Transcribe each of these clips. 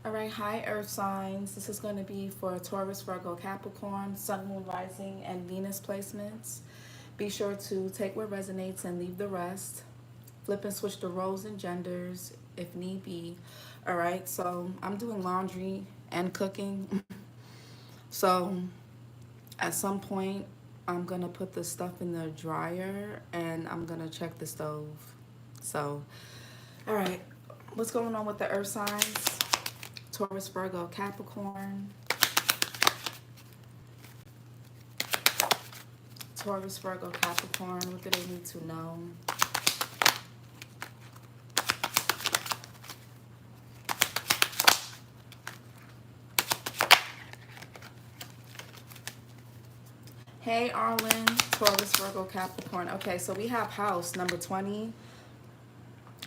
All right, hi Earth signs. This is going to be for Taurus, Virgo, Capricorn, Sun, Moon, Rising, and Venus placements. Be sure to take what resonates and leave the rest. Flip and switch the roles and genders if need be. All right, so I'm doing laundry and cooking. So at some point, I'm going to put the stuff in the dryer and I'm going to check the stove. So, all right, what's going on with the Earth signs? Taurus, Virgo, Capricorn. Taurus, Virgo, Capricorn. What do they need to know? Hey, Arlen. Taurus, Virgo, Capricorn. Okay, so we have house number 20.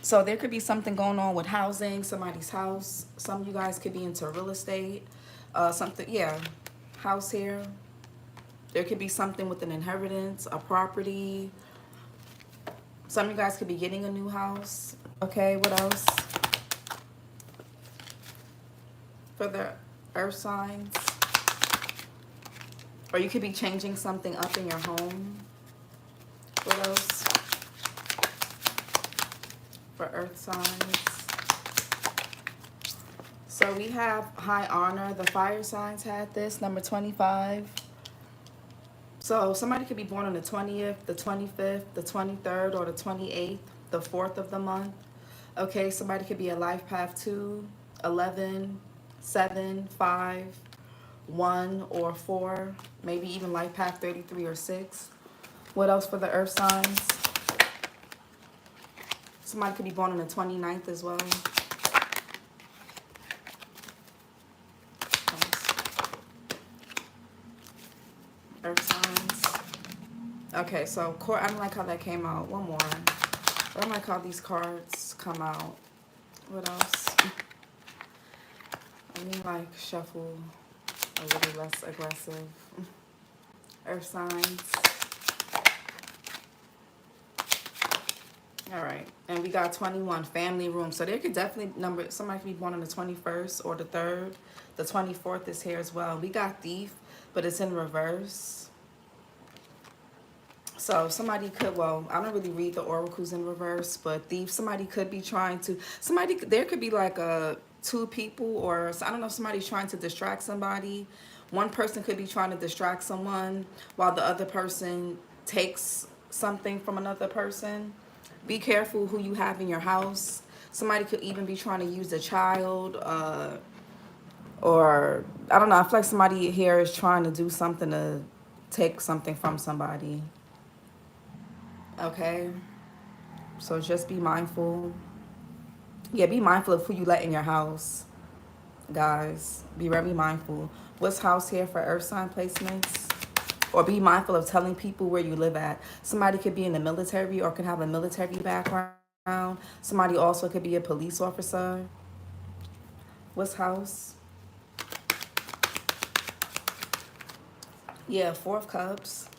So there could be something going on with housing, somebody's house. Some of you guys could be into real estate. Something, yeah, house here. There could be something with an inheritance, a property. Some of you guys could be getting a new house. Okay, what else? For the earth signs. Or you could be changing something up in your home. What else? For earth signs. So we have high honor. The fire signs had this, number 25. So somebody could be born on the 20th, the 25th, the 23rd, or the 28th, the 4th of the month. Okay, somebody could be a life path 2, 11, 7, 5, 1, or 4. Maybe even life path 33 or 6. What else for the earth signs? Somebody could be born on the 29th as well. Earth signs. Okay, so I don't like how that came out. One more. I don't like how these cards come out. What else? I mean, like, shuffle a little less aggressive. Earth signs. All right, and we got 21, family room. So there could definitely somebody could be born on the 21st or the 3rd. The 24th is here as well. We got thief, but it's in reverse. So somebody could, well, I don't really read the oracles in reverse, but thief, somebody could be trying to, there could be like two people, or I don't know if somebody's trying to distract somebody. One person could be trying to distract someone while the other person takes something from another person. Be careful who you have in your house. Somebody could even be trying to use a child, or I don't know. I feel like somebody here is trying to do something to take something from somebody. Okay, so just be mindful. Yeah, be mindful of who you let in your house, guys. Be very mindful. What's house here for earth sign placements? Or be mindful of telling people where you live at. Somebody could be in the military or could have a military background. Somebody also could be a police officer. What's house? Yeah, 4 of cups.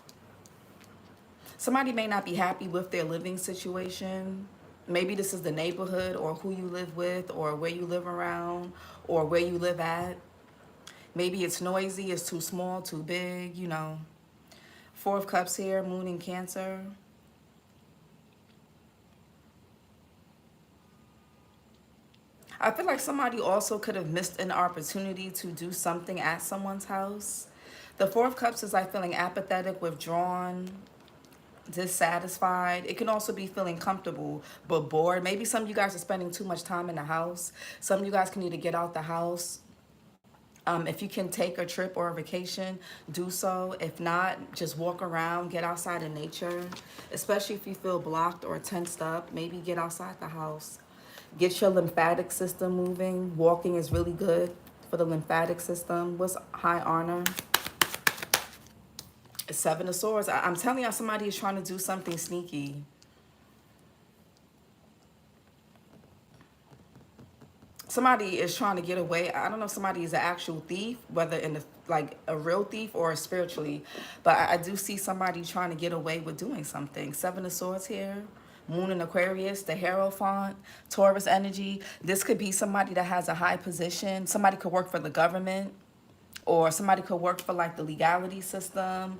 Somebody may not be happy with their living situation. Maybe this is the neighborhood or who you live with or where you live around or where you live at. Maybe it's noisy, it's too small, too big, you know. 4 of cups here, moon in Cancer. I feel like somebody also could have missed an opportunity to do something at someone's house. The 4 of cups is like feeling apathetic, withdrawn, dissatisfied. It can also be feeling comfortable but bored. Maybe some of you guys are spending too much time in the house. Some of you guys can need to get out the house. If you can take a trip or a vacation, do so. If not, just walk around, get outside in nature. Especially if you feel blocked or tensed up, maybe get outside the house. Get your lymphatic system moving. Walking is really good for the lymphatic system. What's high honor? 7 of Swords. I'm telling you, somebody is trying to do something sneaky. Somebody is trying to get away. I don't know if somebody is an actual thief, whether in the, like a real thief or spiritually, but I do see somebody trying to get away with doing something. 7 of Swords here. Moon in Aquarius, the Hierophant, Taurus energy. This could be somebody that has a high position. Somebody could work for the government, or somebody could work for like the legality system,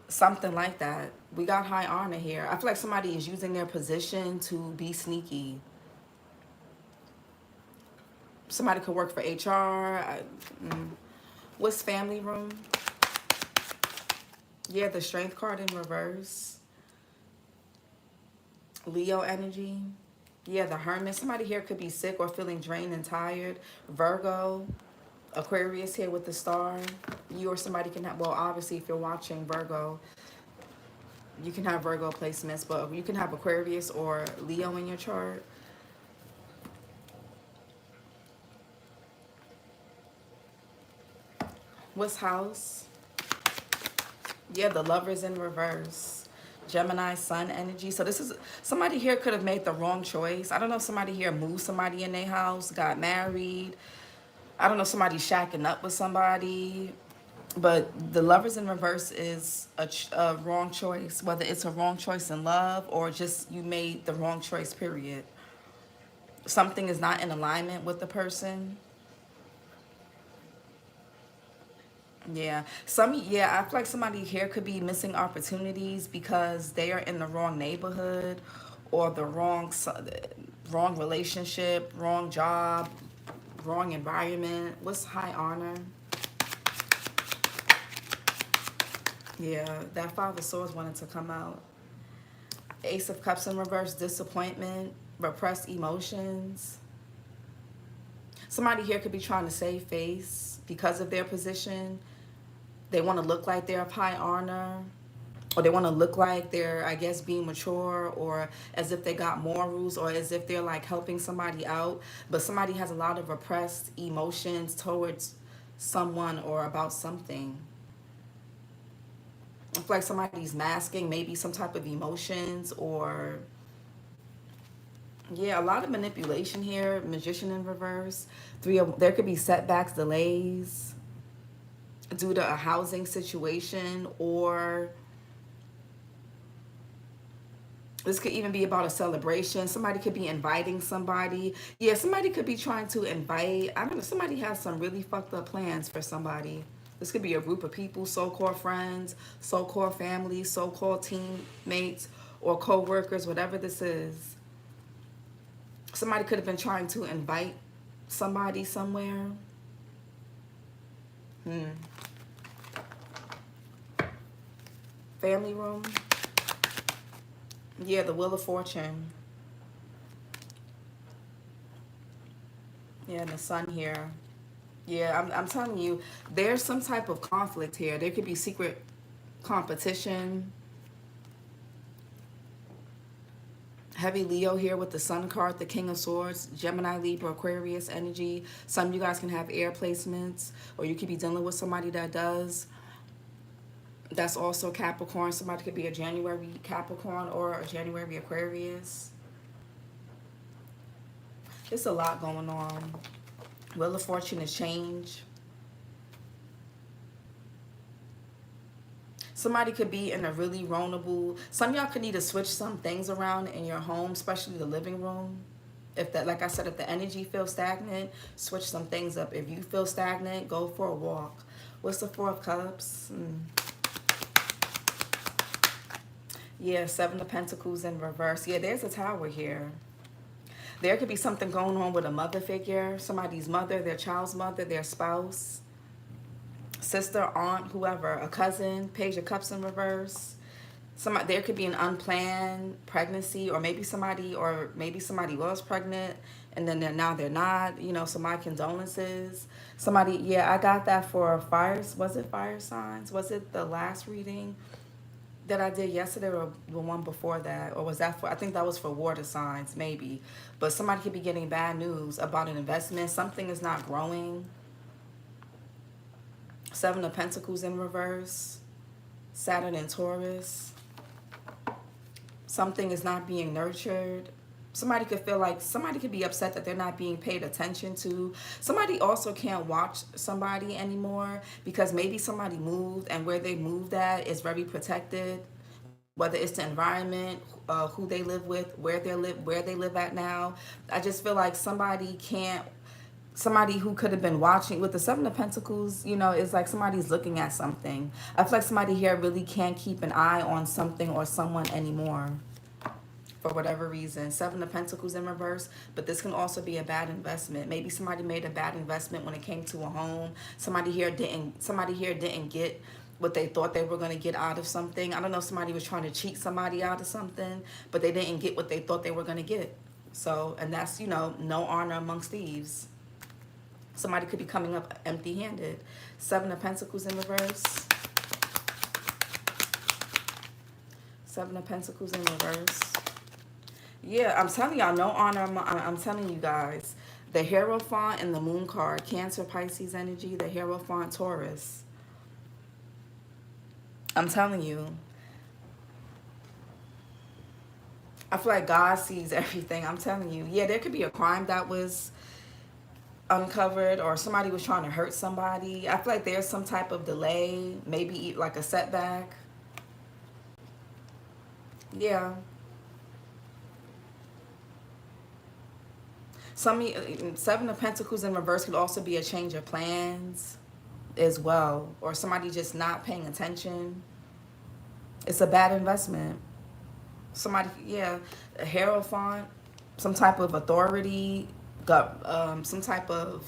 something like that. We got high honor here. I feel like somebody is using their position to be sneaky. Somebody could work for HR. What's family room? Yeah, the Strength card in reverse. Leo energy. Yeah, the Hermit. Somebody here could be sick or feeling drained and tired. Virgo. Aquarius here with the star. You or somebody can have, well, obviously if you're watching Virgo, you can have Virgo placements, but you can have Aquarius or Leo in your chart. What's house? Yeah, the Lovers in reverse. Gemini, Sun energy. So this is, somebody here could have made the wrong choice. I don't know if somebody here moved somebody in their house, got married. I don't know if somebody's shacking up with somebody. But the Lovers in reverse is a wrong choice. Whether it's a wrong choice in love or just you made the wrong choice, period. Something is not in alignment with the person. Yeah, I feel like somebody here could be missing opportunities because they are in the wrong neighborhood or the wrong relationship, wrong job, wrong environment. What's high honor? Yeah, that Five of Swords wanted to come out. Ace of Cups in reverse, disappointment, repressed emotions. Somebody here could be trying to save face because of their position. They want to look like they're of high honor, or they want to look like they're, I guess, being mature, or as if they got morals, or as if they're like helping somebody out. But somebody has a lot of repressed emotions towards someone or about something. I feel like somebody's masking maybe some type of emotions, or yeah, a lot of manipulation here. Magician in reverse. There could be setbacks, delays due to a housing situation, or this could even be about a celebration. Somebody could be inviting somebody. Yeah, somebody could be trying to invite, I don't know, somebody has some really fucked up plans for somebody. This could be a group of people, so-called friends, so-called family, so-called teammates, or co-workers, whatever this is. Somebody could have been trying to invite somebody somewhere. Family room. Yeah, the Wheel of Fortune. Yeah, and the Sun here. Yeah, I'm telling you, there's some type of conflict here. There could be secret competition. Heavy Leo here with the Sun card, the King of Swords, Gemini, Libra, Aquarius energy. Some of you guys can have air placements, or you could be dealing with somebody that does. That's also Capricorn. Somebody could be a January Capricorn or a January Aquarius. There's a lot going on. Wheel of Fortune is change. Somebody could be in a really vulnerable, some of y'all could need to switch some things around in your home, especially the living room. If that, like I said, if the energy feels stagnant, switch some things up. If you feel stagnant, go for a walk. What's the Four of Cups? Yeah, Seven of Pentacles in reverse. Yeah, there's a Tower here. There could be something going on with a mother figure, somebody's mother, their child's mother, their spouse, sister, aunt, whoever, a cousin. Page of Cups in reverse. There could be an unplanned pregnancy, or maybe somebody was pregnant and then now they're not. You know, so my condolences. Somebody, yeah, I got that for fires. Was it fire signs? Was it the last reading that I did yesterday, or the one before that? Or was that for, I think that was for water signs, maybe. But somebody could be getting bad news about an investment. Something is not growing. Seven of Pentacles in reverse. Saturn and Taurus. Something is not being nurtured. Somebody could feel like, somebody could be upset that they're not being paid attention to. Somebody also can't watch somebody anymore because maybe somebody moved, and where they moved at is very protected. whether it's the environment, who they live with, where they live at now. I just feel like somebody who could have been watching with the Seven of Pentacles, you know, it's like somebody's looking at something. I feel like somebody here really can't keep an eye on something or someone anymore for whatever reason. Seven of Pentacles in reverse, but this can also be a bad investment. Maybe somebody made a bad investment when it came to a home. Somebody here didn't get what they thought they were going to get out of something. I don't know if somebody was trying to cheat somebody out of something, but they didn't get what they thought they were going to get. So, and that's, you know, no honor amongst thieves. Somebody could be coming up empty-handed. Seven of Pentacles in reverse. Seven of Pentacles in reverse. Yeah, I'm telling y'all, no honor. I'm telling you guys. The Hierophant and the Moon card. Cancer, Pisces energy. The Hierophant, Taurus. I'm telling you. I feel like God sees everything. I'm telling you. Yeah, there could be a crime that was uncovered, or somebody was trying to hurt somebody. I feel like there's some type of delay, maybe like a setback. Yeah. Seven of Pentacles in reverse could also be a change of plans as well, or somebody just not paying attention. It's a bad investment. Somebody, yeah, a Hierophant, some type of authority, got some type of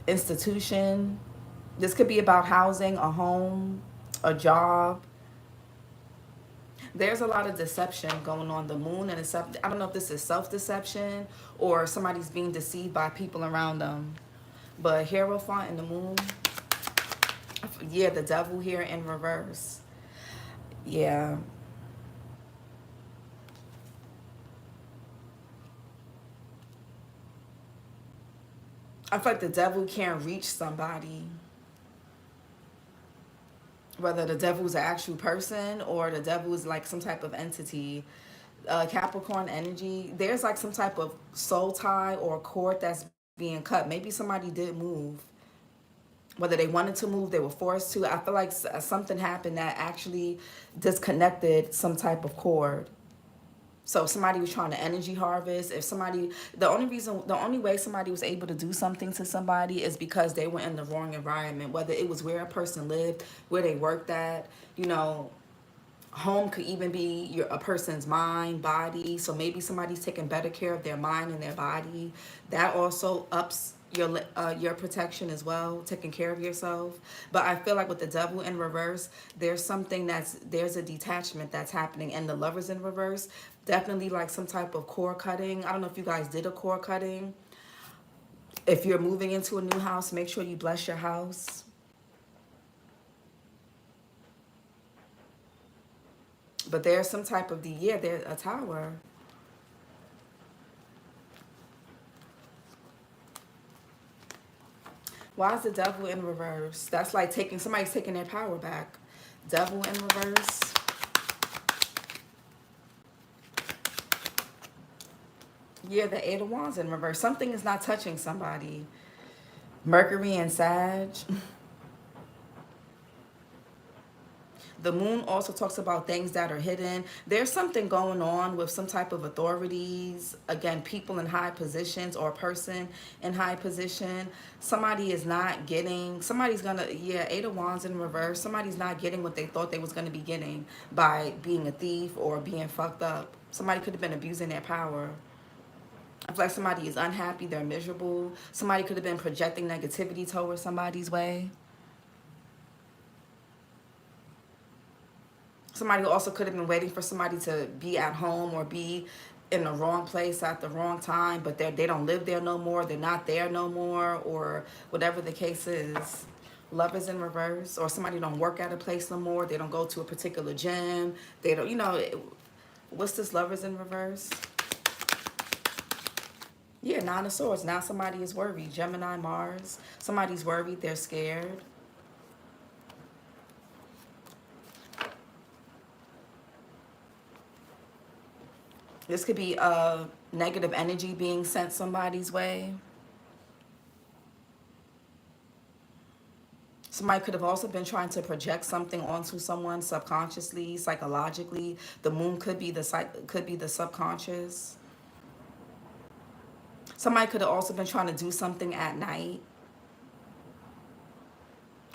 institution. This could be about housing, a home, a job. There's a lot of deception going on. The moon and I don't know if this is self-deception or somebody's being deceived by people around them. But Hierophant and the moon. Yeah, the devil here in reverse. Yeah. I feel like the devil can't reach somebody. Whether the devil's an actual person or the devil is like some type of entity. Capricorn energy, there's like some type of soul tie or cord that's being cut. Maybe somebody did move. Whether they wanted to move, they were forced to. I feel like something happened that actually disconnected some type of cord. So if somebody was trying to energy harvest, if somebody, the only way somebody was able to do something to somebody is because they were in the wrong environment, whether it was where a person lived, where they worked at, you know, home could even be a person's mind, body. So maybe somebody's taking better care of their mind and their body. That also ups your protection as well, taking care of yourself. But I feel like with the devil in reverse, there's a detachment that's happening. And the lovers in reverse, definitely like some type of cord cutting. I don't know if you guys did a cord cutting. If you're moving into a new house, make sure you bless your house. But there's some type of there's a tower. Why is the devil in reverse? That's like somebody's taking their power back. Devil in reverse. Yeah, the Eight of Wands in reverse. Something is not touching somebody. Mercury and Sag. The moon also talks about things that are hidden. There's something going on with some type of authorities. Again, people in high positions or a person in high position. Somebody is not getting, Eight of Wands in reverse. Somebody's not getting what they thought they was going to be getting by being a thief or being fucked up. Somebody could have been abusing their power. I feel like somebody is unhappy. They're miserable. Somebody could have been projecting negativity towards somebody's way. Somebody also could have been waiting for somebody to be at home or be in the wrong place at the wrong time, but they don't live there no more. They're not there no more, or whatever the case is. Love is in reverse, or somebody don't work at a place no more. They don't go to a particular gym. They don't, what's this Lovers in reverse? Yeah, Nine of Swords. Now somebody is worried. Gemini, Mars. Somebody's worried. They're scared. This could be negative energy being sent somebody's way. Somebody could have also been trying to project something onto someone subconsciously, psychologically. The moon could be the subconscious. Somebody could have also been trying to do something at night,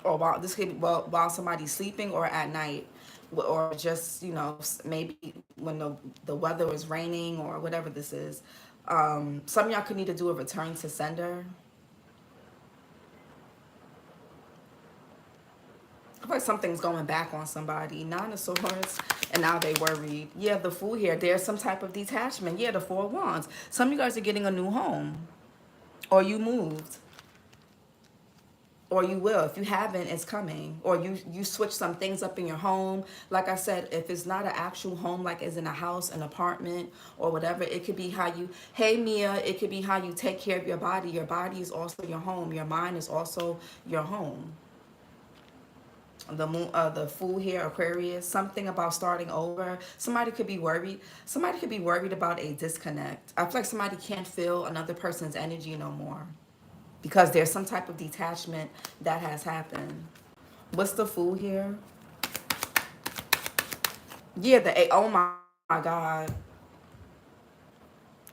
or while this could be while somebody's sleeping, or at night, or just, you know, maybe when the weather is raining or whatever this is. Some of y'all could need to do a return to sender. I feel like something's going back on somebody. Nine of Swords, and now they worried. Yeah, the Fool here. There's some type of detachment. Yeah, the Four of Wands. Some of you guys are getting a new home, or you moved, or you will. If you haven't, it's coming. Or you switch some things up in your home. Like I said, if it's not an actual home, like as in a house, an apartment, or whatever, it could be how you, hey Mia, it could be how you take care of your body. Your body is also your home. Your mind is also your home. The moon, the Fool here, Aquarius. Something about starting over. Somebody could be worried. Somebody could be worried about a disconnect. I feel like somebody can't feel another person's energy no more, because there's some type of detachment that has happened. What's the Fool here? Yeah, oh my God.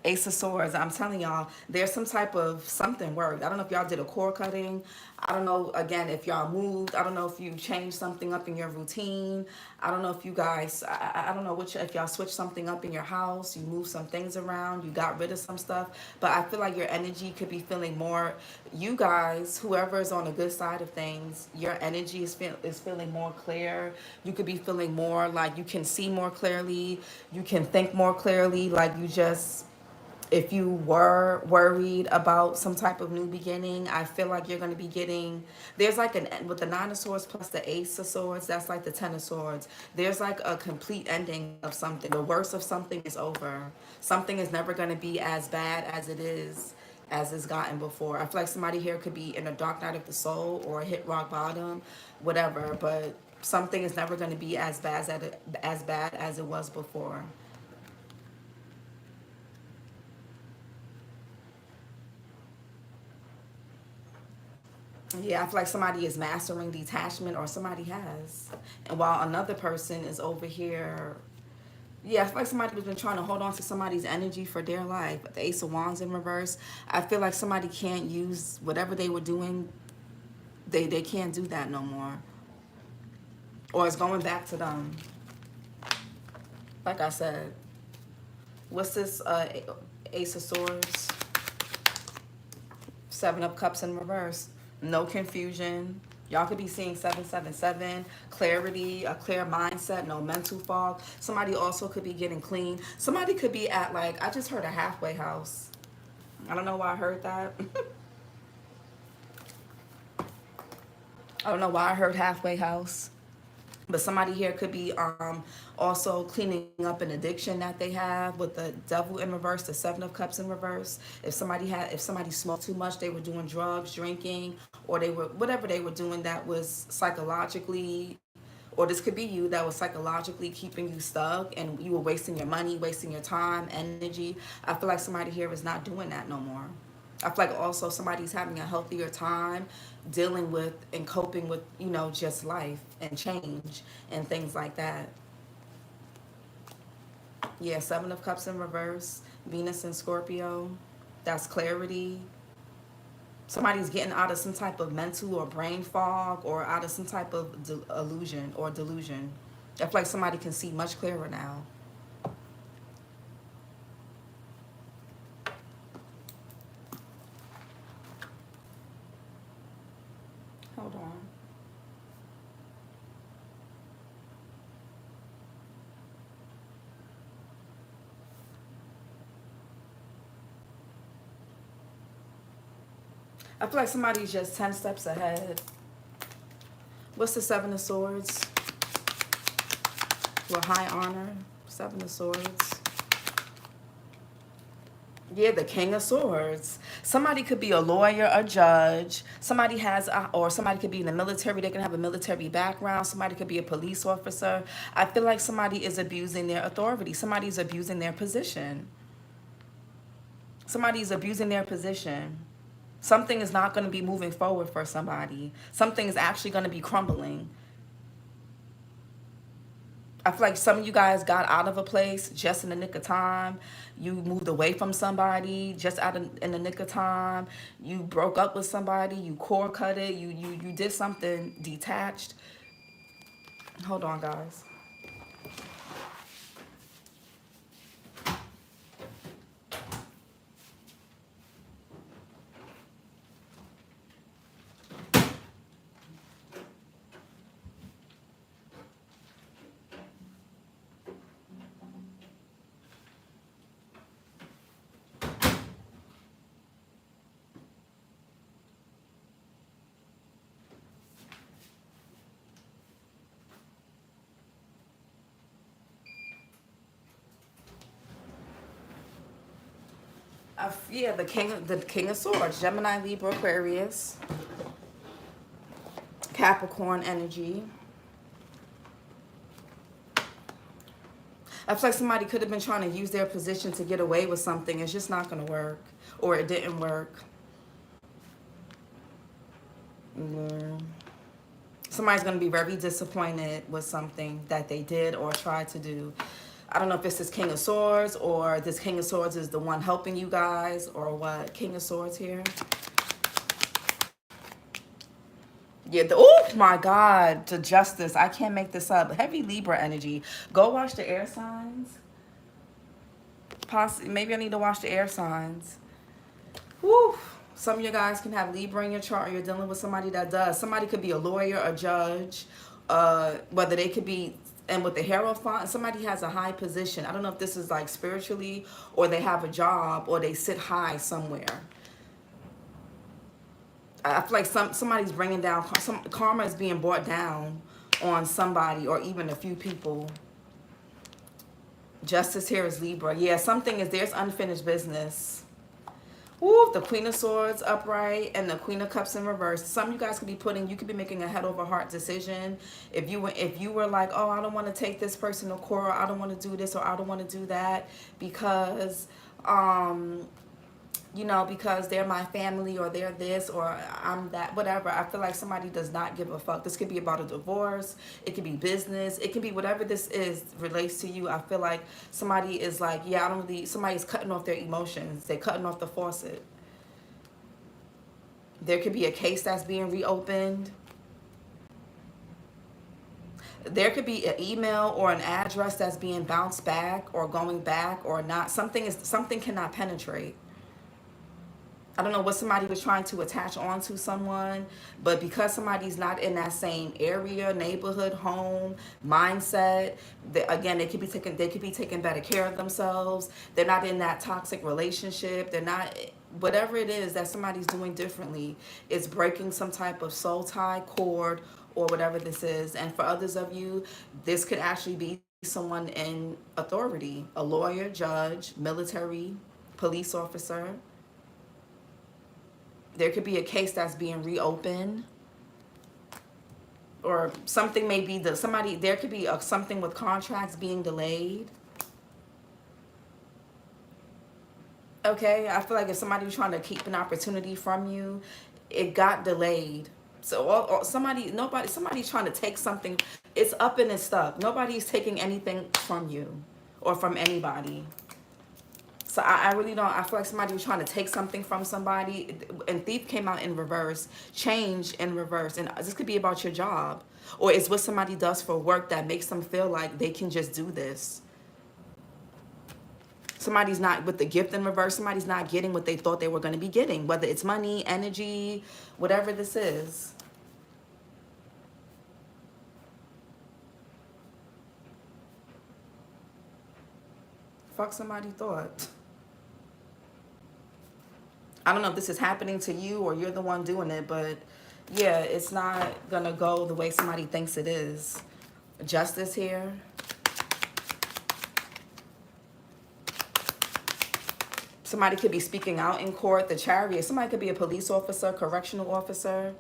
Ace of Swords. I'm telling y'all, there's some type of something worked. I don't know if y'all did a core cutting. I don't know, again, if y'all moved. I don't know if you changed something up in your routine. I don't know if you guys, I don't know if y'all switched something up in your house. You moved some things around. You got rid of some stuff. But I feel like your energy could be feeling more, you guys, whoever is on the good side of things, your energy is feeling more clear. You could be feeling more like you can see more clearly. You can think more clearly. Like you just, if you were worried about some type of new beginning, I feel like you're going to be getting, there's like with the Nine of Swords plus the Ace of Swords, that's like the Ten of Swords. There's like a complete ending of something. The worst of something is over. Something is never going to be as bad as it is, as it's gotten before. I feel like somebody here could be in a dark night of the soul or hit rock bottom, whatever, but something is never going to be as bad as it was before. Yeah, I feel like somebody is mastering detachment, or somebody has. And while another person is over here, yeah, I feel like somebody has been trying to hold on to somebody's energy for their life. The Ace of Wands in reverse. I feel like somebody can't use whatever they were doing. They can't do that no more. Or it's going back to them. Like I said. What's this Ace of Swords? Seven of Cups in reverse. No confusion. Y'all could be seeing 777, clarity, a clear mindset, no mental fog. Somebody also could be getting clean. Somebody could be at, like, I just heard a halfway house. I don't know why I heard that. I don't know why I heard halfway house. But somebody here could be also cleaning up an addiction that they have with the Devil in reverse, the Seven of Cups in reverse. If somebody smoked too much, they were doing drugs, drinking, or they were whatever they were doing that was psychologically, or this could be you, that was psychologically keeping you stuck, and you were wasting your money, wasting your time, energy. I feel like somebody here is not doing that no more. I feel like also somebody's having a healthier time dealing with and coping with, you know, just life and change and things like that. Yeah, Seven of Cups in reverse, Venus and Scorpio. That's clarity. Somebody's getting out of some type of mental or brain fog, or out of some type of illusion or delusion. I feel like somebody can see much clearer now. Hold on. I feel like somebody's just 10 steps ahead. What's the Seven of Swords? With high honor. Seven of Swords. Yeah, the King of Swords. Somebody could be a lawyer, a judge. Somebody has, or somebody could be in the military. They can have a military background. Somebody could be a police officer. I feel like somebody is abusing their authority. Somebody's abusing their position. Somebody's abusing their position. Something is not going to be moving forward for somebody. Something is actually going to be crumbling. I feel like some of you guys got out of a place just in the nick of time. You moved away from somebody just in the nick of time. You broke up with somebody. You core cut it. You did something detached. Hold on, guys. Yeah, the king of swords, Gemini, Libra, Aquarius, Capricorn energy. I feel like somebody could have been trying to use their position to get away with something. It's just not going to work, or it didn't work. Somebody's going to be very disappointed with something that they did or tried to do. I don't know if it's this King of Swords or this King of Swords is the one helping you guys or what. King of Swords here. Yeah, oh my God, the justice. I can't make this up. Heavy Libra energy. Go watch the air signs. Maybe I need to watch the air signs. Woo. Some of you guys can have Libra in your chart or you're dealing with somebody that does. Somebody could be a lawyer, a judge, whether they could be, and with the Hierophant, somebody has a high position. I don't know if this is like spiritually or they have a job or they sit high somewhere. I feel like somebody's bringing down, some karma is being brought down on somebody or even a few people. Justice here is Libra. Yeah, there's unfinished business. Woo, the Queen of Swords upright and the Queen of Cups in reverse. Some of you guys could be making a head over heart decision. If you were like, oh, I don't want to take this person to court, or I don't want to do this, or I don't want to do that because because they're my family or they're this or I'm that, whatever. I feel like somebody does not give a fuck. This could be about a divorce. It could be business. It could be whatever this is relates to you. I feel like somebody is like, yeah, somebody's cutting off their emotions. They're cutting off the faucet. There could be a case that's being reopened. There could be an email or an address that's being bounced back or going back or not. Something cannot penetrate. I don't know what somebody was trying to attach onto someone, but because somebody's not in that same area, neighborhood, home, mindset, again, they could be taking better care of themselves. They're not in that toxic relationship. They're not, whatever it is that somebody's doing differently, it's breaking some type of soul tie, cord, or whatever this is. And for others of you, this could actually be someone in authority, a lawyer, judge, military, police officer. There could be a case that's being reopened, or something may be there could be something with contracts being delayed. Okay, I feel like if somebody was trying to keep an opportunity from you, it got delayed. So somebody's trying to take something. It's up and it's stuck. Nobody's taking anything from you or from anybody. So I really don't, I feel like somebody was trying to take something from somebody, and thief came out in reverse, change in reverse. And this could be about your job, or it's what somebody does for work that makes them feel like they can just do this. Somebody's not, with the gift in reverse, somebody's not getting what they thought they were going to be getting, whether it's money, energy, whatever this is. Fuck somebody thought. I don't know if this is happening to you or you're the one doing it, but yeah, it's not gonna go the way somebody thinks it is. Justice here. Somebody could be speaking out in court. The Chariot. Somebody could be a police officer, correctional officer.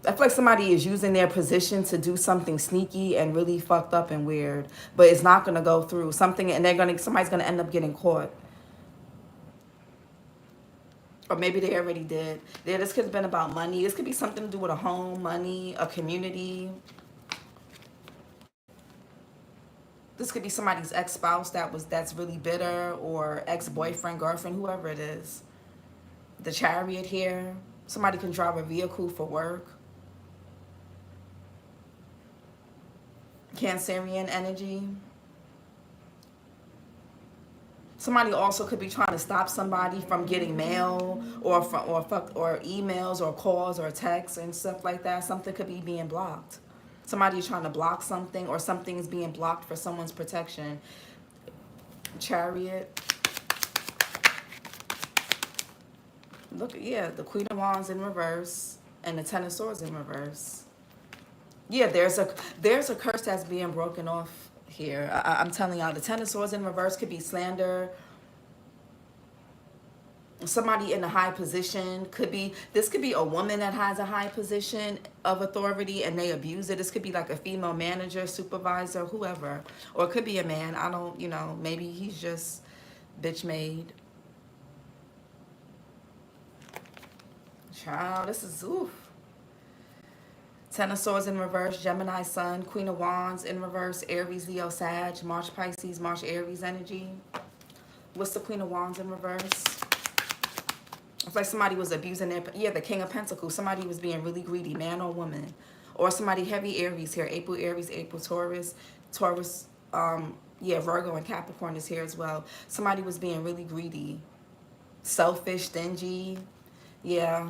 I feel like somebody is using their position to do something sneaky and really fucked up and weird, but it's not gonna go through. Somebody's gonna end up getting caught. Or maybe they already did. Yeah, this could have been about money. This could be something to do with a home, money, a community. This could be somebody's ex-spouse that's really bitter, or ex-boyfriend, girlfriend, whoever it is. The Chariot here. Somebody can drive a vehicle for work. Cancerian energy. Somebody also could be trying to stop somebody from getting mail or emails or calls or texts and stuff like that. Something could be being blocked. Somebody is trying to block something, or something is being blocked for someone's protection. Chariot. Look, yeah, the Queen of Wands in reverse and the Ten of Swords in reverse. Yeah, there's a curse that's being broken off here. I'm telling y'all, the Ten of Swords in reverse could be slander. Somebody in a high position this could be a woman that has a high position of authority and they abuse it. This could be like a female manager, supervisor, whoever. Or it could be a man. I don't, maybe he's just bitch made. Child, this is oof. Ten of Swords in reverse, Gemini Sun, Queen of Wands in reverse, Aries, Leo, Sag, March, Pisces, March, Aries energy. What's the Queen of Wands in reverse? It's like somebody was abusing the King of Pentacles. Somebody was being really greedy, man or woman. Or somebody heavy Aries here, April, Aries, April, Taurus, Virgo and Capricorn is here as well. Somebody was being really greedy, selfish, stingy, yeah.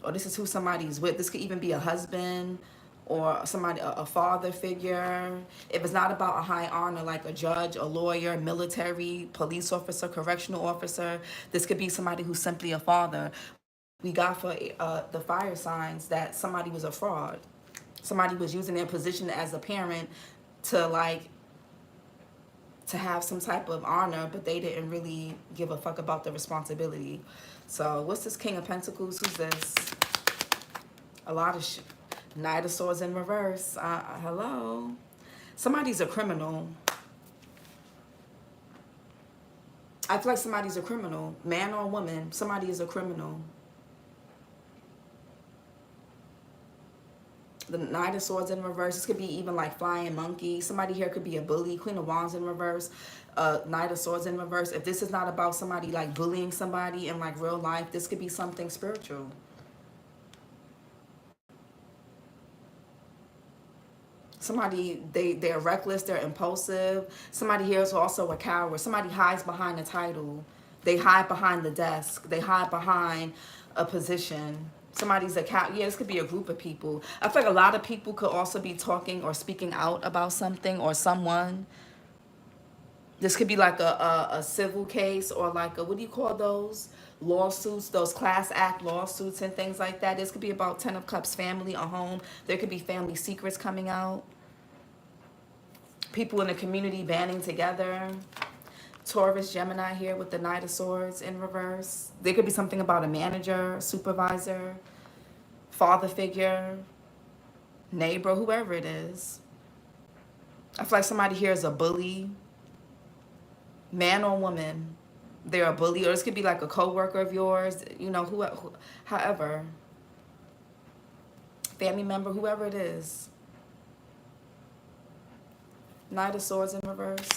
Or this is who somebody's with. This could even be a husband or somebody, a father figure. If it's not about a high honor, like a judge, a lawyer, military, police officer, correctional officer, this could be somebody who's simply a father. We got for the fire signs that somebody was a fraud. Somebody was using their position as a parent to have some type of honor, but they didn't really give a fuck about the responsibility. So what's this King of Pentacles? Who's this? A lot of shit. Knight of Swords in reverse. Hello. Somebody's a criminal. I feel like somebody's a criminal. Man or woman, somebody is a criminal. The Knight of Swords in reverse. This could be even like flying monkey. Somebody here could be a bully. Queen of Wands in reverse. Knight of Swords in reverse. If this is not about somebody like bullying somebody in like real life, this could be something spiritual. Somebody, they're reckless, they're impulsive. Somebody here is also a coward. Somebody hides behind a title. They hide behind the desk. They hide behind a position. Somebody's a coward. Yeah, this could be a group of people. I feel like a lot of people could also be talking or speaking out about something or someone. This could be like a civil case, or like what do you call those? Lawsuits, those class act lawsuits and things like that. This could be about 10 of Cups, family, a home. There could be family secrets coming out. People in the community banding together. Taurus, Gemini here with the Knight of Swords in reverse. There could be something about a manager, supervisor, father figure, neighbor, whoever it is. I feel like somebody here is a bully. Man or woman, they're a bully. Or this could be like a co-worker of yours, however. Family member, whoever it is. Knight of Swords in reverse.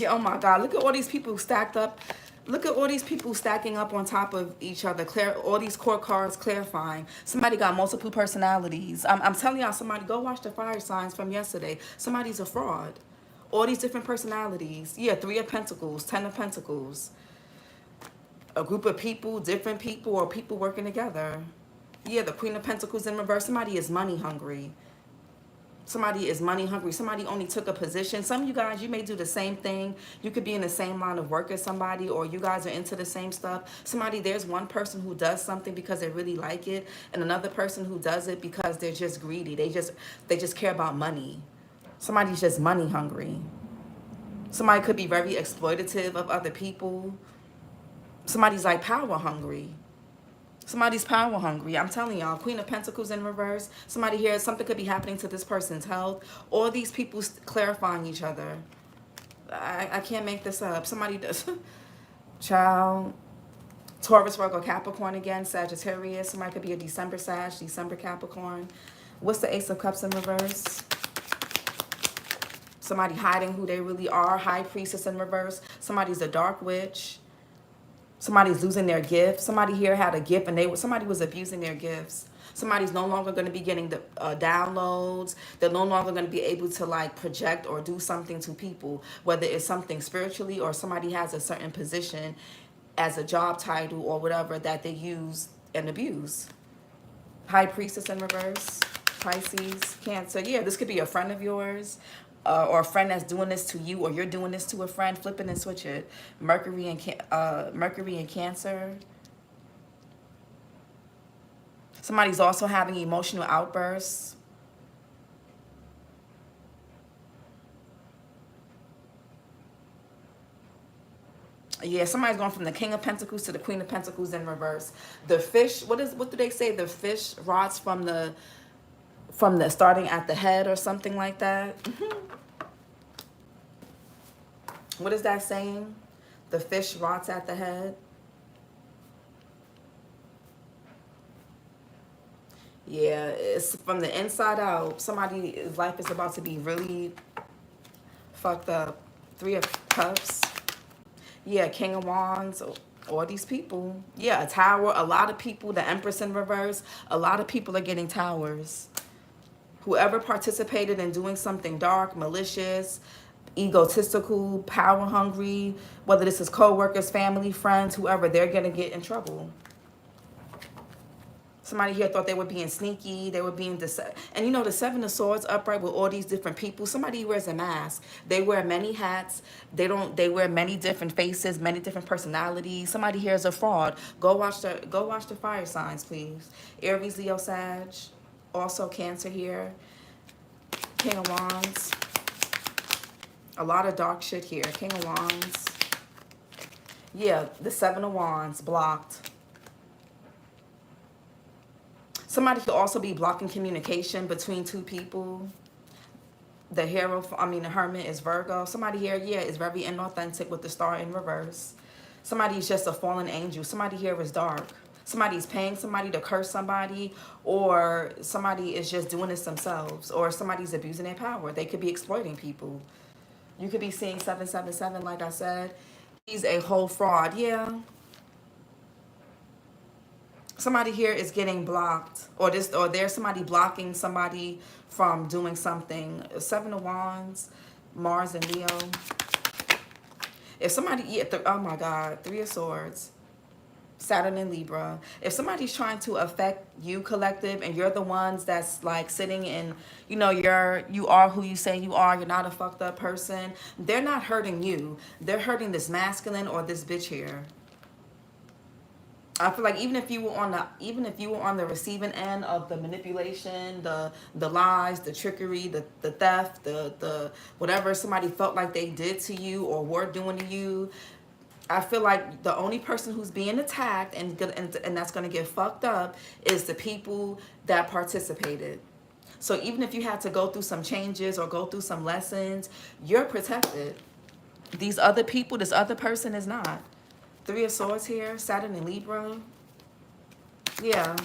Oh my God, look at all these people stacked up. Look at all these people stacking up on top of each other. All these court cards clarifying. Somebody got multiple personalities. I'm telling y'all, somebody go watch the fire signs from yesterday. Somebody's a fraud. All these different personalities. Yeah, 3 of Pentacles, 10 of Pentacles. A group of people, different people, or people working together. Yeah, the Queen of Pentacles in reverse. Somebody is money hungry. Somebody is money hungry. Somebody only took a position. Some of you guys, you may do the same thing. You could be in the same line of work as somebody, or you guys are into the same stuff. There's one person who does something because they really like it, and another person who does it because they're just greedy. They just care about money. Somebody's just money hungry. Somebody could be very exploitative of other people. Somebody's like power hungry. Somebody's power hungry. I'm telling y'all, Queen of Pentacles in reverse. Somebody here, something could be happening to this person's health. All these people clarifying each other. I can't make this up. Somebody does. Child. Taurus, Virgo, Capricorn again. Sagittarius. Somebody could be a December Sag, December Capricorn. What's the Ace of Cups in reverse? Somebody hiding who they really are. High Priestess in reverse. Somebody's a dark witch. Somebody's losing their gift. Somebody here had a gift and somebody was abusing their gifts. Somebody's no longer going to be getting the downloads. They're no longer going to be able to like project or do something to people, whether it's something spiritually or somebody has a certain position as a job title or whatever that they use and abuse. High Priestess in reverse. Pisces, Cancer. Yeah, this could be a friend of yours. Or a friend that's doing this to you, or you're doing this to a friend. Flip it and switch it. Mercury and Cancer. Somebody's also having emotional outbursts. Yeah, somebody's going from the King of Pentacles to the Queen of Pentacles in reverse. The fish. What do they say? The fish rots from the starting at the head or something like that. What is that saying? The fish rots at the head. Yeah, it's from the inside out. Somebody's life is about to be really fucked up. Three of Cups. Yeah, King of Wands. All these people. Yeah, a tower. A lot of people. The Empress in reverse. A lot of people are getting towers. Whoever participated in doing something dark, malicious, egotistical, power hungry, whether this is co-workers, family, friends, whoever, they're going to get in trouble. Somebody here thought they were being sneaky, they were being and you know the Seven of Swords upright with all these different people. Somebody wears a mask. They wear many hats. They wear many different faces, many different personalities. Somebody here is a fraud. Go watch the fire signs, please. Aries, Leo, Sag. Also Cancer here. King of Wands. A lot of dark shit here. King of Wands. Yeah, the Seven of Wands blocked. Somebody could also be blocking communication between two people. The Hermit is Virgo. Somebody here, yeah, is very inauthentic with the Star in reverse. Somebody's just a fallen angel. Somebody here is dark. Somebody's paying somebody to curse somebody, or somebody is just doing this themselves, or somebody's abusing their power. They could be exploiting people. You could be seeing 777, like I said. He's a whole fraud. Yeah. Somebody here is getting blocked, or there's somebody blocking somebody from doing something. Seven of Wands, Mars and Leo. If somebody, yeah, oh my God, Three of Swords, Saturn and Libra. If somebody's trying to affect you, collective, and you're the ones that's like sitting in, you know, you are who you say you are, you're not a fucked up person, they're not hurting you. They're hurting this masculine or this bitch here. I feel like even if you were on the receiving end of the manipulation, the lies, the trickery, the theft, the whatever somebody felt like they did to you or were doing to you, I feel like the only person who's being attacked and that's going to get fucked up is the people that participated. So even if you had to go through some changes or go through some lessons, you're protected. These other people, this other person is not. Three of Swords here, Saturn and Libra. Yeah.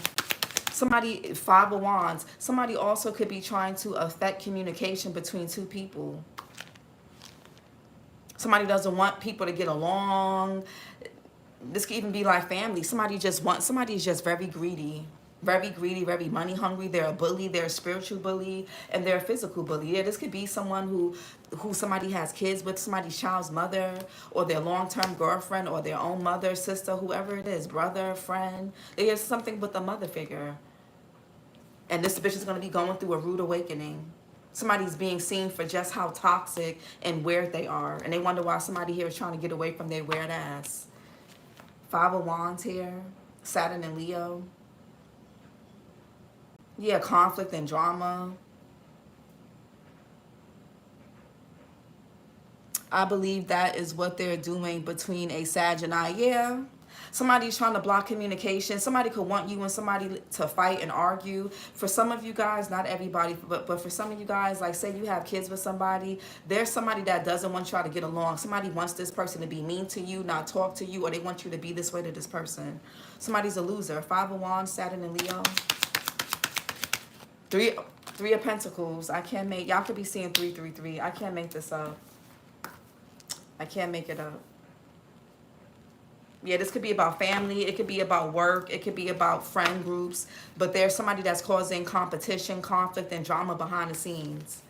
Somebody, Five of Wands. Somebody also could be trying to affect communication between two people. Somebody doesn't want people to get along. This could even be like family. Somebody's just very greedy. Very greedy, very money hungry. They're a bully, they're a spiritual bully, and they're a physical bully. Yeah, this could be someone who somebody has kids with, somebody's child's mother, or their long-term girlfriend, or their own mother, sister, whoever it is, brother, friend. There's something with a mother figure. And this bitch is going to be going through a rude awakening. Somebody's being seen for just how toxic and weird they are. And they wonder why somebody here is trying to get away from their weird ass. Five of Wands here, Saturn and Leo. Yeah, conflict and drama. I believe that is what they're doing between a Sag and I. Yeah, Somebody's trying to block communication. Somebody could want you and somebody to fight and argue. For some of you guys, not everybody, but for some of you guys, like say you have kids with somebody, there's somebody that doesn't want y'all to get along. Somebody wants this person to be mean to you, not talk to you, or they want you to be this way to this person. Somebody's a loser. Five of Wands, Saturn and Leo. Three of Pentacles. I can't make, y'all could be seeing 333. I can't make this up. I can't make it up. Yeah, this could be about family. It could be about work. It could be about friend groups. But there's somebody that's causing competition, conflict, and drama behind the scenes.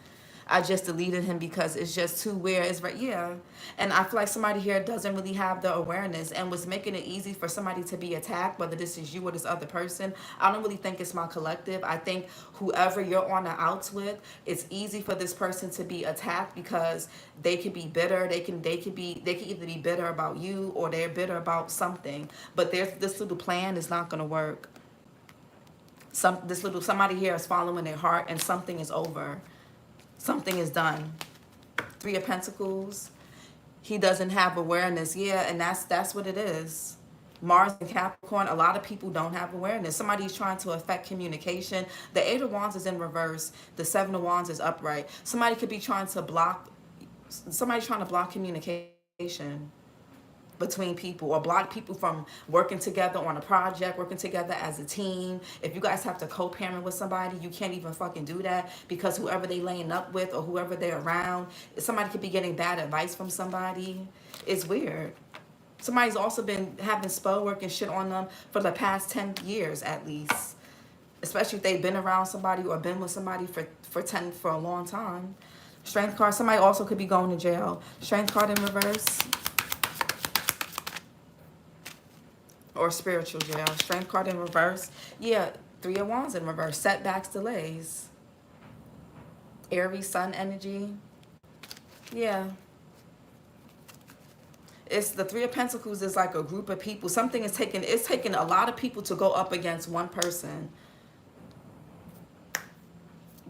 I just deleted him because it's just too weird. It's right, yeah. And I feel like somebody here doesn't really have the awareness and was making it easy for somebody to be attacked, whether this is you or this other person. I don't really think it's my collective. I think whoever you're on the outs with, it's easy for this person to be attacked because they could be bitter. They can either be bitter about you or they're bitter about something. But this little plan is not gonna work. Somebody here is following their heart and something is over. Something is done. Three of Pentacles. He doesn't have awareness. Yeah, and that's what it is. Mars and Capricorn, a lot of people don't have awareness. Somebody's trying to affect communication. The Eight of Wands is in reverse. The Seven of Wands is upright. Somebody could be trying to block communication between people or block people from working together on a project, working together as a team. If you guys have to co-parent with somebody, you can't even fucking do that because whoever they laying up with or whoever they're around, somebody could be getting bad advice from somebody. It's weird. Somebody's also been having spell work and shit on them for the past 10 years at least. Especially if they've been around somebody or been with somebody for a long time. Strength card, somebody also could be going to jail. Strength card in reverse. Or spiritual jail. Strength card in reverse. Yeah, Three of Wands in reverse. Setbacks, delays. Aries, sun energy. Yeah. It's the Three of Pentacles is like a group of people. Something is taking, it's taking a lot of people to go up against one person.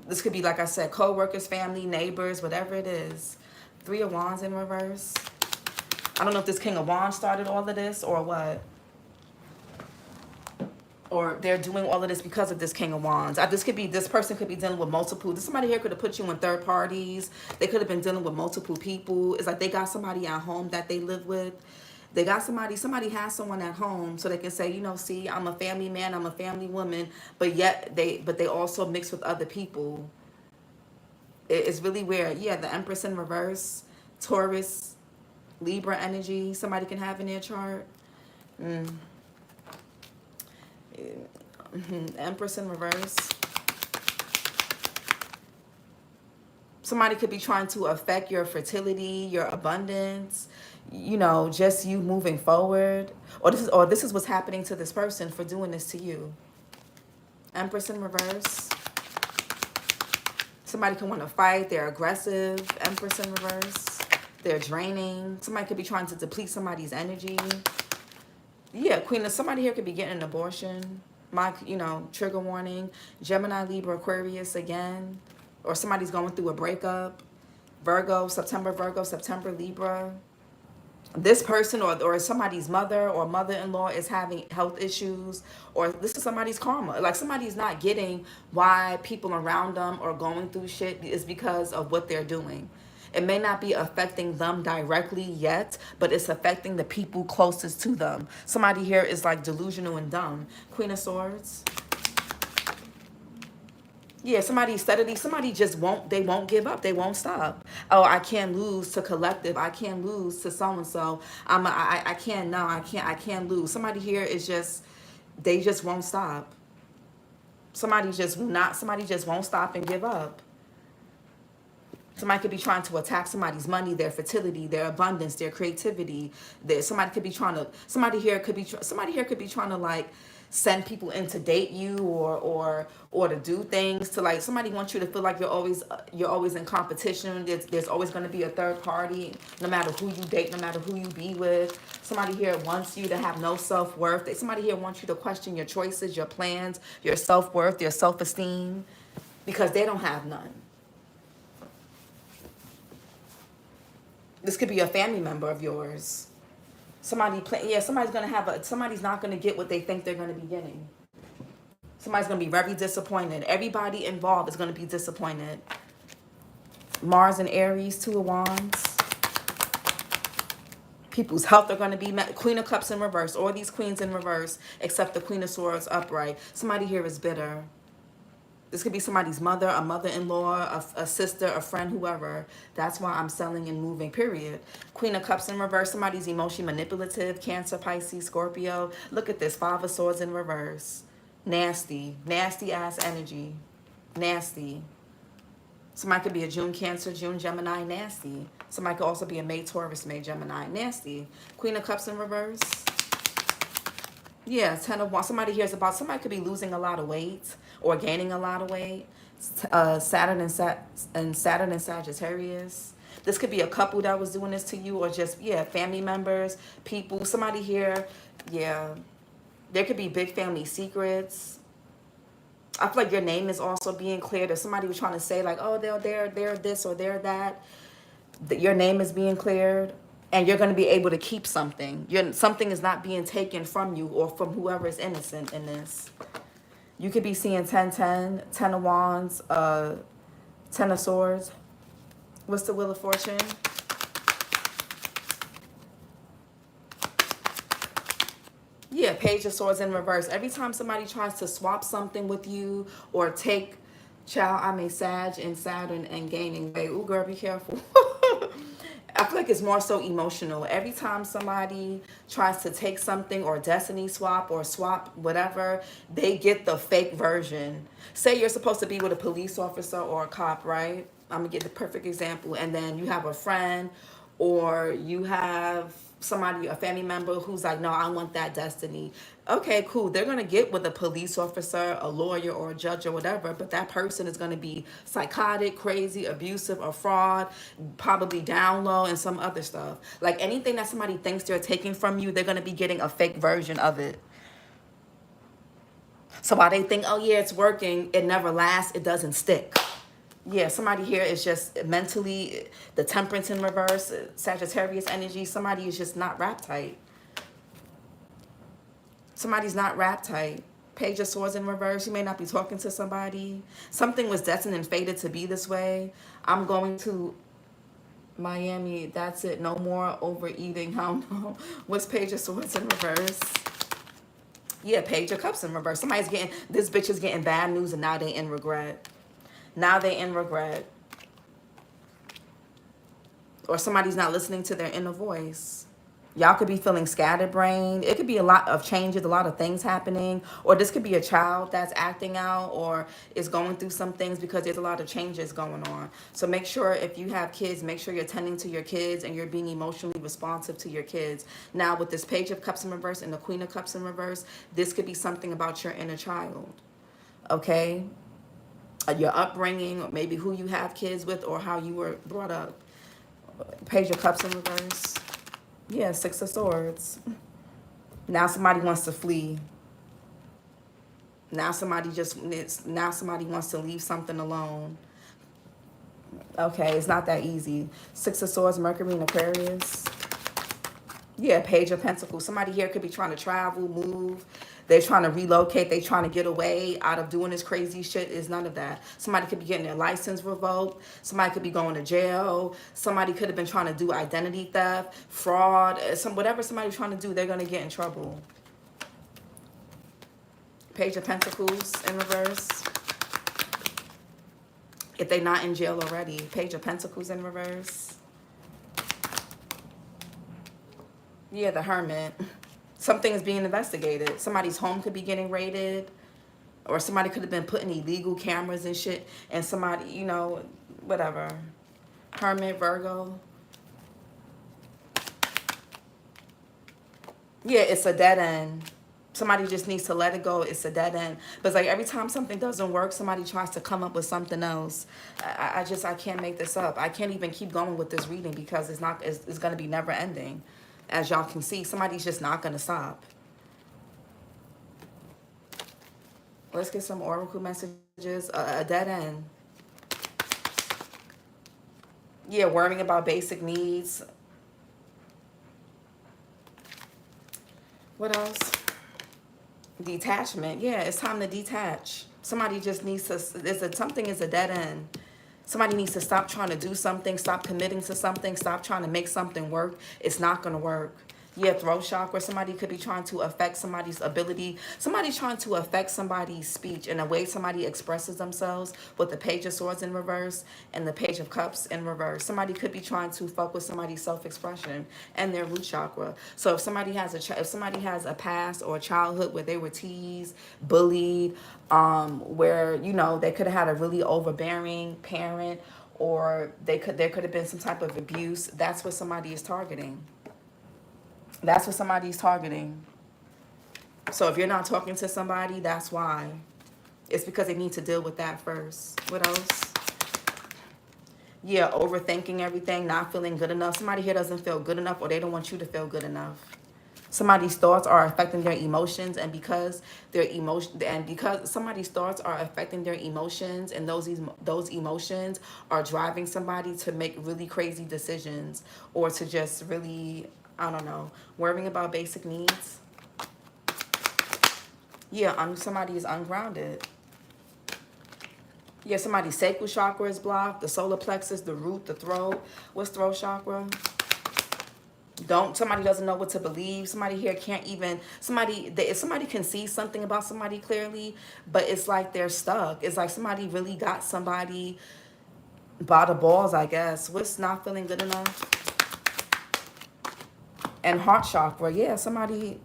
This could be, like I said, co-workers, family, neighbors, whatever it is. Three of Wands in reverse. I don't know if this King of Wands started all of this or what. Or they're doing all of this because of this King of Wands. This person could be dealing with multiple. Somebody here could have put you in third parties. They could have been dealing with multiple people. It's like they got somebody at home that they live with. They got somebody has someone at home so they can say, you know, see, I'm a family man, I'm a family woman, but they also mix with other people. It's really weird. Yeah, the Empress in reverse, Taurus, Libra energy, somebody can have in their chart. Empress in reverse. Somebody could be trying to affect your fertility, your abundance, you know, just you moving forward. Or this is what's happening to this person for doing this to you. Empress in reverse. Somebody can want to fight. They're aggressive. Empress in reverse. They're draining. Somebody could be trying to deplete somebody's energy. Yeah, Queen, somebody here could be getting an abortion. Trigger warning. Gemini, Libra, Aquarius again. Or somebody's going through a breakup. September, Libra. This person or somebody's mother or mother-in-law is having health issues. Or this is somebody's karma. Like somebody's not getting why people around them are going through shit is because of what they're doing. It may not be affecting them directly yet, but it's affecting the people closest to them. Somebody here is like delusional and dumb. Queen of Swords. Yeah, somebody just won't give up. They won't stop. Oh, I can't lose to collective. I can't lose to so-and-so. I can't lose. Somebody here is they just won't stop. Somebody just won't stop and give up. Somebody could be trying to attack somebody's money, their fertility, their abundance, their creativity. Somebody here could be trying to like send people in to date you or to do things to like somebody wants you to feel like you're always in competition. There's always going to be a third party, no matter who you date, no matter who you be with. Somebody here wants you to have no self-worth. Somebody here wants you to question your choices, your plans, your self-worth, your self-esteem, because they don't have none. This could be a family member of yours. Somebody play, yeah, somebody's gonna have a, somebody's not gonna get what they think they're gonna be getting. Somebody's gonna be very disappointed. Everybody involved is gonna be disappointed. Mars and Aries, Two of Wands. People's health are going to be met. Queen of Cups in reverse. All these queens in reverse, except the Queen of Swords upright. Somebody here is bitter. This could be somebody's mother, a mother-in-law, a sister, a friend, whoever. That's why I'm selling and moving, period. Queen of Cups in reverse. Somebody's emotionally manipulative. Cancer, Pisces, Scorpio. Look at this. Five of Swords in reverse. Nasty. Nasty ass energy. Nasty. Somebody could be a June Cancer, June Gemini, nasty. Somebody could also be a May Taurus, May Gemini, nasty. Queen of Cups in reverse. Yeah, 10 of Wands. Somebody hears about, somebody could be losing a lot of weight or gaining a lot of weight. Saturn and Sagittarius. This could be a couple that was doing this to you, or just, yeah, family members, people. Somebody here, yeah. There could be big family secrets. I feel like your name is also being cleared. If somebody was trying to say like, oh, they're this or they're that, your name is being cleared, and you're going to be able to keep something. Something is not being taken from you or from whoever is innocent in this. You could be seeing 10-10, 10 of Wands, 10 of Swords. What's the Wheel of Fortune? Yeah, Page of Swords in reverse. Every time somebody tries to swap something with you or take, child, I mean Sag and Saturn and gaining weight. Ooh, girl, be careful. I feel like it's more so emotional. Every time somebody tries to take something or destiny swap or swap whatever, they get the fake version. Say you're supposed to be with a police officer or a cop, right? I'm going to get the perfect example. And then you have a friend or you have somebody, a family member who's like, no, I want that destiny. Okay, cool. They're going to get with a police officer, a lawyer, or a judge or whatever, but that person is going to be psychotic, crazy, abusive, a fraud, probably down low, and some other stuff. Like anything that somebody thinks they're taking from you, they're going to be getting a fake version of it. So while they think, oh yeah, it's working, it never lasts, it doesn't stick. Yeah, somebody here is just mentally, the Temperance in reverse, Sagittarius energy. Somebody is just not wrap tight. Somebody's not wrap tight. Page of Swords in reverse. You may not be talking to somebody. Something was destined and fated to be this way. I'm going to Miami. That's it. No more overeating. How no? What's Page of Swords in reverse? Yeah, Page of Cups in reverse. Somebody's getting, this bitch is getting bad news and now they in regret. Now they in regret. Or somebody's not listening to their inner voice. Y'all could be feeling scatterbrained. It could be a lot of changes, a lot of things happening. Or this could be a child that's acting out or is going through some things because there's a lot of changes going on. So make sure if you have kids, make sure you're tending to your kids and you're being emotionally responsive to your kids. Now with this Page of Cups in reverse and the Queen of Cups in reverse, this could be something about your inner child. Okay? Your upbringing, or maybe who you have kids with or how you were brought up. Page of Cups in reverse. Yeah, Six of Swords. Now somebody wants to flee. Now somebody wants to leave something alone. Okay, it's not that easy. Six of Swords, Mercury and Aquarius. Yeah, Page of Pentacles. Somebody here could be trying to travel, move. They're trying to relocate. They're trying to get away out of doing this crazy shit. Is none of that. Somebody could be getting their license revoked. Somebody could be going to jail. Somebody could have been trying to do identity theft, fraud, whatever somebody's trying to do, they're going to get in trouble. Page of Pentacles in reverse. If they're not in jail already. Page of Pentacles in reverse. Yeah, the Hermit. Something is being investigated. Somebody's home could be getting raided. Or somebody could have been putting illegal cameras and shit. And somebody, you know, whatever. Hermit, Virgo. Yeah, it's a dead end. Somebody just needs to let it go. It's a dead end. But it's like every time something doesn't work, somebody tries to come up with something else. I can't make this up. I can't even keep going with this reading because it's going to be never ending. As y'all can see, somebody's just not going to stop. Let's get some oracle messages. A dead end. Yeah, worrying about basic needs. What else? Detachment. Yeah, it's time to detach. Somebody just needs to, something is a dead end. Somebody needs to stop trying to do something, stop committing to something, stop trying to make something work. It's not going to work. Yeah, throat chakra. Somebody could be trying to affect somebody's ability. Somebody's trying to affect somebody's speech and the way somebody expresses themselves with the Page of Swords in reverse and the Page of Cups in reverse. Somebody could be trying to fuck with somebody's self-expression and their root chakra. So if somebody has a past or a childhood where they were teased, bullied, where, you know, they could have had a really overbearing parent, or there could have been some type of abuse, that's what somebody is targeting. That's what somebody's targeting. So if you're not talking to somebody, that's why. It's because they need to deal with that first. What else? Yeah, overthinking everything, not feeling good enough. Somebody here doesn't feel good enough, or they don't want you to feel good enough. Somebody's thoughts are affecting their emotions, and because somebody's thoughts are affecting their emotions, and those emotions are driving somebody to make really crazy decisions, or to just really, I don't know, worrying about basic needs. Yeah, somebody is ungrounded. Yeah, somebody's sacral chakra is blocked, the solar plexus, the root, the throat. What's throat chakra? Somebody doesn't know what to believe. Somebody here can't even, if somebody can see something about somebody clearly, but it's like they're stuck. It's like somebody really got somebody by the balls, I guess. What's not feeling good enough? And heart chakra, yeah, somebody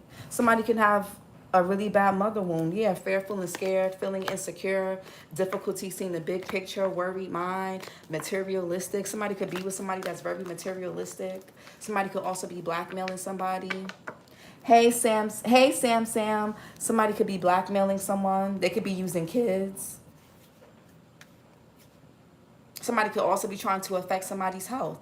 can have a really bad mother wound. Yeah, fearful and scared, feeling insecure, difficulty seeing the big picture, worried mind, materialistic. Somebody could be with somebody that's very materialistic. Somebody could also be blackmailing somebody. Hey, Sam. Hey, Sam. Somebody could be blackmailing someone. They could be using kids. Somebody could also be trying to affect somebody's health.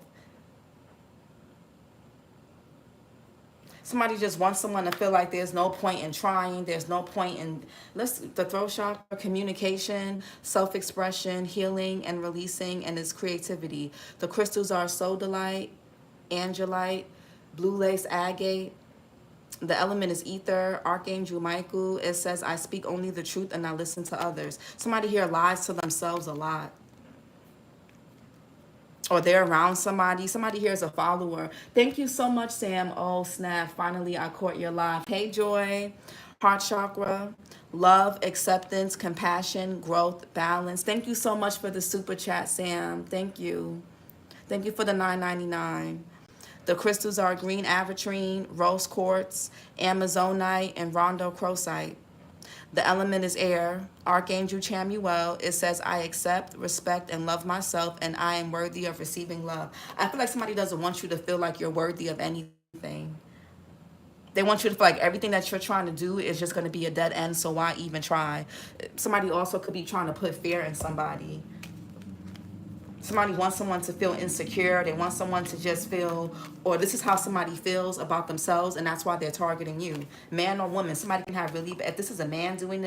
Somebody just wants someone to feel like there's no point in trying. There's no point in, the throat chakra, communication, self-expression, healing, and releasing, and its creativity. The crystals are sodalite, angelite, blue lace agate. The element is ether, Archangel Michael. It says, I speak only the truth and I listen to others. Somebody here lies to themselves a lot. Or they're around somebody. Somebody here is a follower. Thank you so much, Sam. Oh, snap. Finally, I caught your live. Hey, Joy. Heart chakra. Love, acceptance, compassion, growth, balance. Thank you so much for the super chat, Sam. Thank you. Thank you for the $9.99. The crystals are green aventurine, rose quartz, amazonite, and rhodochrosite. The element is air. Archangel Chamuel, it says, I accept, respect, and love myself, and I am worthy of receiving love. I feel like somebody doesn't want you to feel like you're worthy of anything. They want you to feel like everything that you're trying to do is just going to be a dead end, so why even try? Somebody also could be trying to put fear in somebody. Somebody wants someone to feel insecure. They want someone to just feel, or this is how somebody feels about themselves, and that's why they're targeting you. Man or woman, somebody can have really, if this is a man doing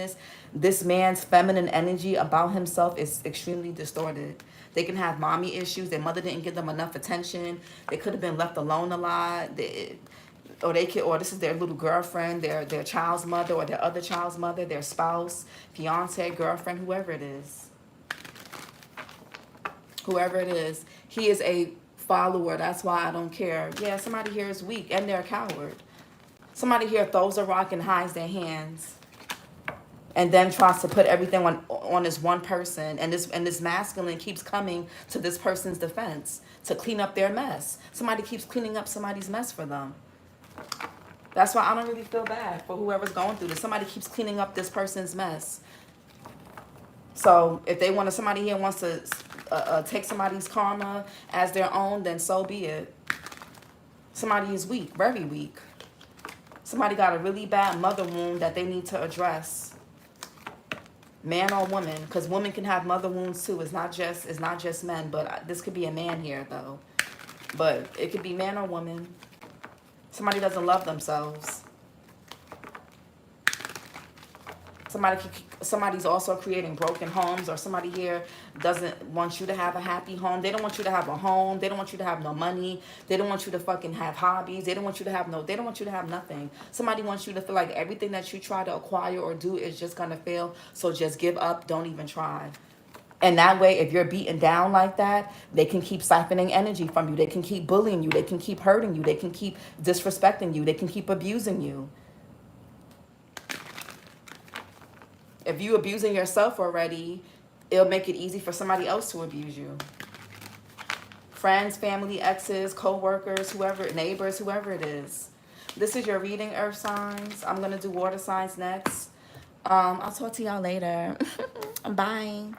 this man's feminine energy about himself is extremely distorted. They can have mommy issues. Their mother didn't give them enough attention. They could have been left alone a lot. Or this is their little girlfriend, their child's mother, or their other child's mother, their spouse, fiance, girlfriend, whoever it is. Whoever it is, he is a follower. That's why I don't care. Yeah, somebody here is weak and they're a coward. Somebody here throws a rock and hides their hands, and then tries to put everything on this one person. And this masculine keeps coming to this person's defense to clean up their mess. Somebody keeps cleaning up somebody's mess for them. That's why I don't really feel bad for whoever's going through this. Somebody keeps cleaning up this person's mess. So if somebody here wants to take somebody's karma as their own, then so be it. Somebody is weak, very weak. Somebody got a really bad mother wound that they need to address. Man or woman, because women can have mother wounds too. It's not just men, but this could be a man here though. But it could be man or woman. Somebody doesn't love themselves. Somebody's also creating broken homes, or somebody here doesn't want you to have a happy home. They don't want you to have a home. They don't want you to have no money. They don't want you to fucking have hobbies. They don't want you to have they don't want you to have nothing. Somebody wants you to feel like everything that you try to acquire or do is just gonna fail. So just give up. Don't even try. And that way, if you're beaten down like that, they can keep siphoning energy from you. They can keep bullying you. They can keep hurting you. They can keep disrespecting you. They can keep abusing you. If you abusing yourself already, it'll make it easy for somebody else to abuse you. Friends, family, exes, co-workers, whoever, neighbors, whoever it is. This is your reading, earth signs. I'm going to do water signs next. I'll talk to y'all later. Bye.